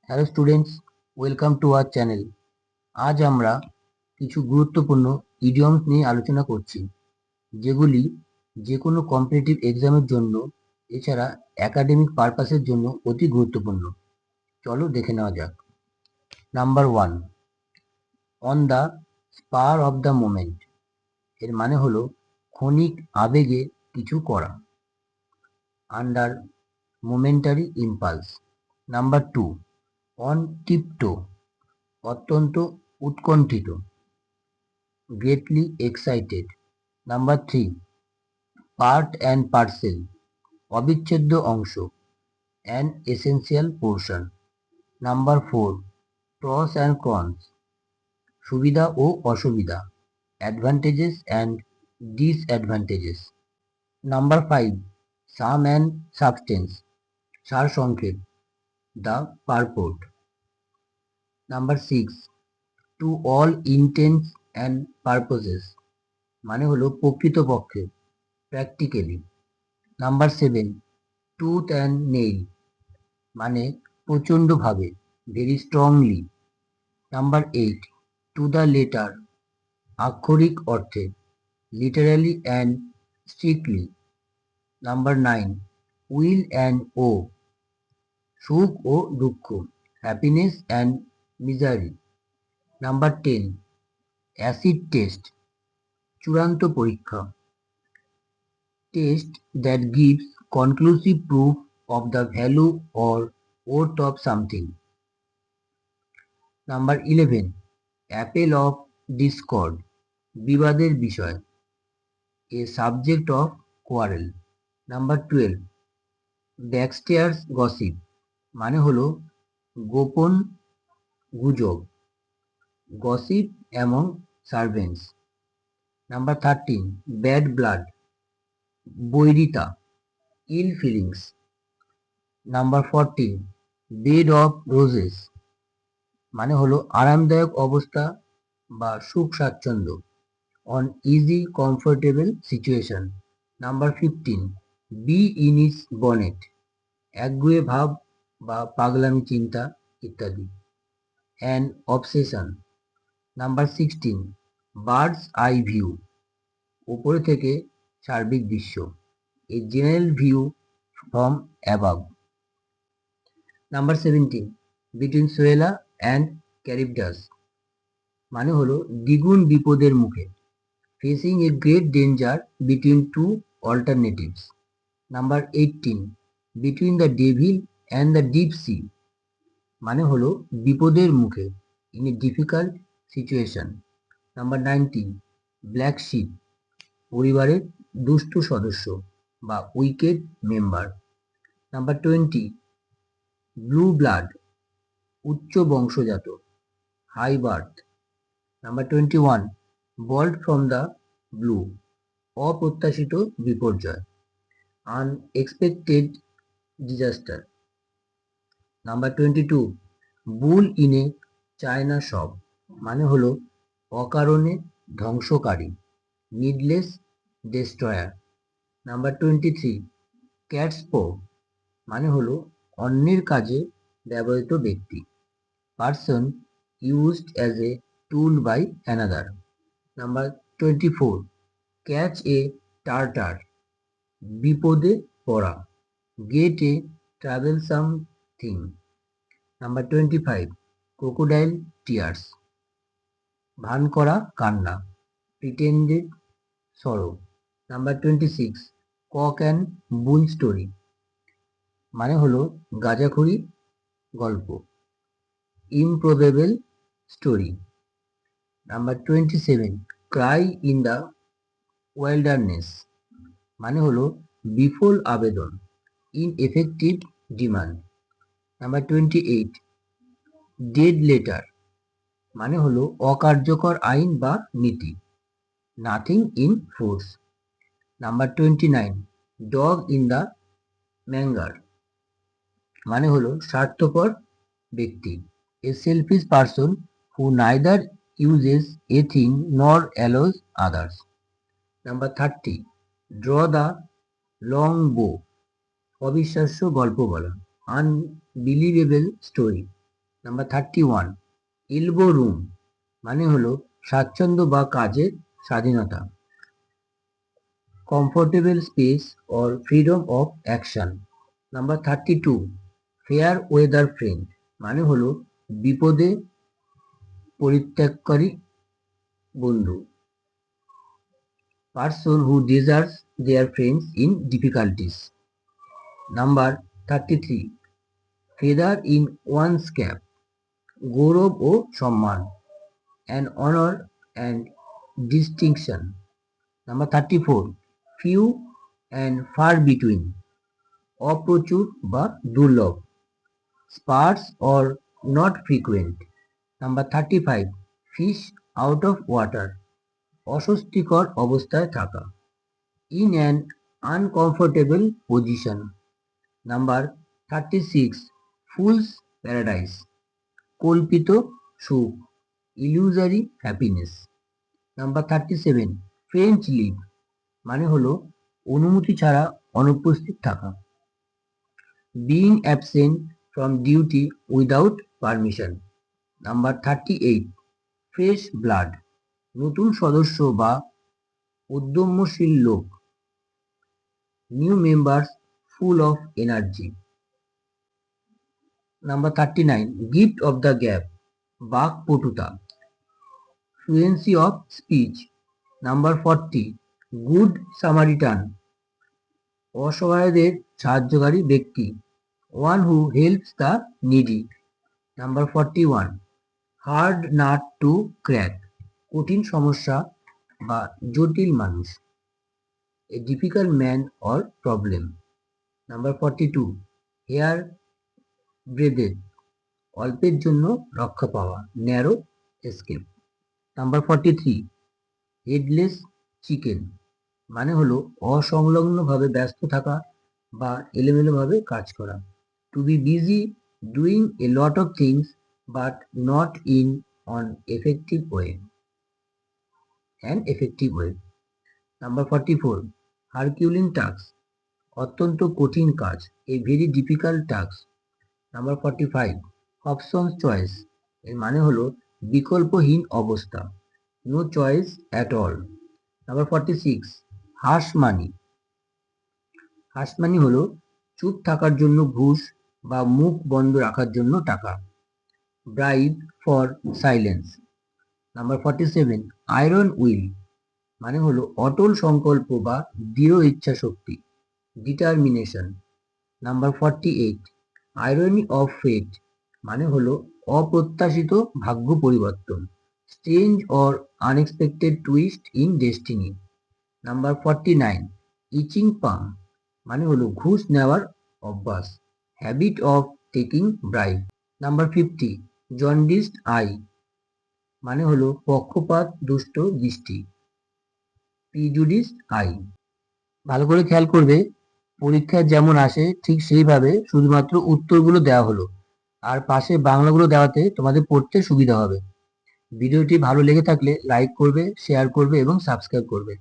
Hello students, welcome to our channel. আজ আমরা কিছু গুরুত্বপূর্ণ ইডিয়মস নিয়ে আলোচনা করছি, যেগুলি যে কোনো কম্পিটিটিভ এক্সামের জন্য এছাড়া একাডেমিক পারপাসের জন্য অতি গুরুত্বপূর্ণ। চলো দেখে নেওয়া যাক। Number 1, on the spur of the moment. এর মানে হলো ক্ষণিক আবেগে কিছু করা, under momentary impulse. Number 2, on tiptoe, অত্যন্ত উৎকণ্ঠিত, greatly excited. Number 3, part and parcel, অবিচ্ছেদ্য অংশ, an essential portion. Number 4, pros and cons, সুবিধা ও অসুবিধা, advantages and disadvantages. Number 5, sum and substance, সারসংক্ষেপ, the purport. Number 6, to all intents and purposes, মানে হলো প্রকৃতপক্ষে, practically. Number 7, tooth and nail, মানে প্রচণ্ডভাবে, very strongly. Number 8, to the letter, আক্ষরিক অর্থে, literally and strictly. Number 9, weal and woe, সুখ ও দুঃখ, happiness and misery. Number 10, acid test, চূড়ান্ত পরীক্ষা, test that gives conclusive proof of the value or worth of something. Number 11, apple of discord, বিবাদের বিষয়, a subject of quarrel. Number 12, backstairs gossip, মানে হলো গোপন গুজব, gossip among servants. Number 13, bad blood, বৈরিতা, ill feelings. Number 14, bed of roses, মানে হলো আরামদায়ক অবস্থা বা সুখ স্বাচ্ছন্দ্য, on easy comfortable situation. Number 15, bee in his bonnet, একগুঁয়ে ভাব বা পাগলামি চিন্তা ইত্যাদি, an obsession. Number 16, bird's eye view, উপরে থেকে সার্বিক দৃশ্য, a general view from above. Number 17, between Scylla and Charybdis, মানে হলো দ্বিগুণ বিপদের মুখে, facing a great danger between two alternatives. Number 18, between the devil and the deep sea, মানে হলো বিপদের মুখে, in a difficult situation. Number 19, black sheep, পরিবারের দুষ্টু সদস্য বা wicked member. Number 20, blue blood, উচ্চ বংশজাত, high birth. Number 21, bolt from the blue, অপ্রত্যাশিত বিপর্যয়, unexpected disaster. Number 22, bull in a china shop, মানে হলো অকারণে ধ্বংসকারী, needless destroyer. Number 23, cat's paw, মানে হলো অন্যের কাজে ব্যবহৃত ব্যক্তি, person used as a tool by another. Number 24, catch a tartar, বিপদে পড়া, get a troublesome thing. Number 25, crocodile tears, ভান করা কান্না, pretended sorrow. Number 26, cock and bull story, মানে হলো গাঁজাখুরি গল্প, improbable story. Number 27, cry in the wilderness, মানে হলো বিফল আবেদন, ineffective demand. Number 28, dead letter, মানে হলো অকার্যকর আইন বা নীতি, nothing in force. Number 29, dog in the manger, মানে হলো স্বার্থপর ব্যক্তি, a selfish person who neither uses a thing nor allows others. Number 30, draw the long bow, অবিশ্বাস্য গল্প বলা, unbelievable story, number 31, elbow room মানে হলো স্বাচ্ছন্দ্য বা কাজের স্বাধীনতা। Comfortable space or freedom of action. Number 32, fair weather friend মানে হলো বিপদে পরিত্যাগকারী বন্ধু। Person who deserves their friends in difficulties. Number 33, feather in one's cap গৌরব ও সম্মান, an honour and distinction. Number 34, few and far between অপ্রচুর বা দুর্লভ, sparse or not frequent. Number 35, fish out of water অস্বস্তিকর অবস্থায় থাকা, in an uncomfortable position. Number 36, fool's paradise কল্পিত সুখ, illusory happiness. Number 37, French leave মানে হলো অনুমতি ছাড়া অনুপস্থিত থাকা, being absent from duty without permission. Number 38, fresh blood নতুন সদস্য বা উদ্যমশীল লোক, new members full of energy. Number 39, gift of the gab বাকপটুতা, fluency of speech. Number 40, good Samaritan অসহায়দের সাহায্যকারী ব্যক্তি, one who helps the needy. Number 41, hard nut to crack কঠিন সমস্যা বা জটিল মানুষ, a difficult man or problem. Number 42, hair breadth অল্পের জন্য রক্ষা পাওয়া, narrow escape. Number 43, headless chicken মানে হলো অসংলগ্নভাবে ব্যস্ত থাকা বা এলোমেলোভাবে কাজ করা, to be busy doing a lot of things but not in on effective way, an effective way. Number 44, Herculean task অত্যন্ত কঠিন কাজ, a very difficult task. Number 45, হবসন্স choice এর মানে হলো বিকল্পহীন অবস্থা, no choice at all. Number 46, hush money. Hush money হলো চুপ থাকার জন্য ঘুষ বা মুখ বন্ধ রাখার জন্য টাকা, bribe for silence. Number 47, iron will মানে হলো অটল সংকল্প বা দৃঢ় ইচ্ছা শক্তি, determination. Number 48, irony of fate মানে হলো অপ্রত্যাশিত ভাগ্য পরিবর্তন, strange or unexpected twist in destiny. Number 49, itching palm মানে হলো ঘুষ নেওয়ার অভ্যাস, habit of taking bribe. Number 50, jaundiced eye মানে হলো পক্ষপাত দুষ্ট দৃষ্টি, প্রিজুডিসড আই। ভালো করে খেয়াল করবে, পরীক্ষায় যেমন আসে ঠিক সেইভাবে শুধুমাত্র উত্তরগুলো দেওয়া হলো, আর পাশে বাংলাগুলো দেওয়াতে তোমাদের পড়তে সুবিধা হবে। ভিডিওটি ভালো লেগে থাকলে লাইক করবে, শেয়ার করবে এবং সাবস্ক্রাইব করবে।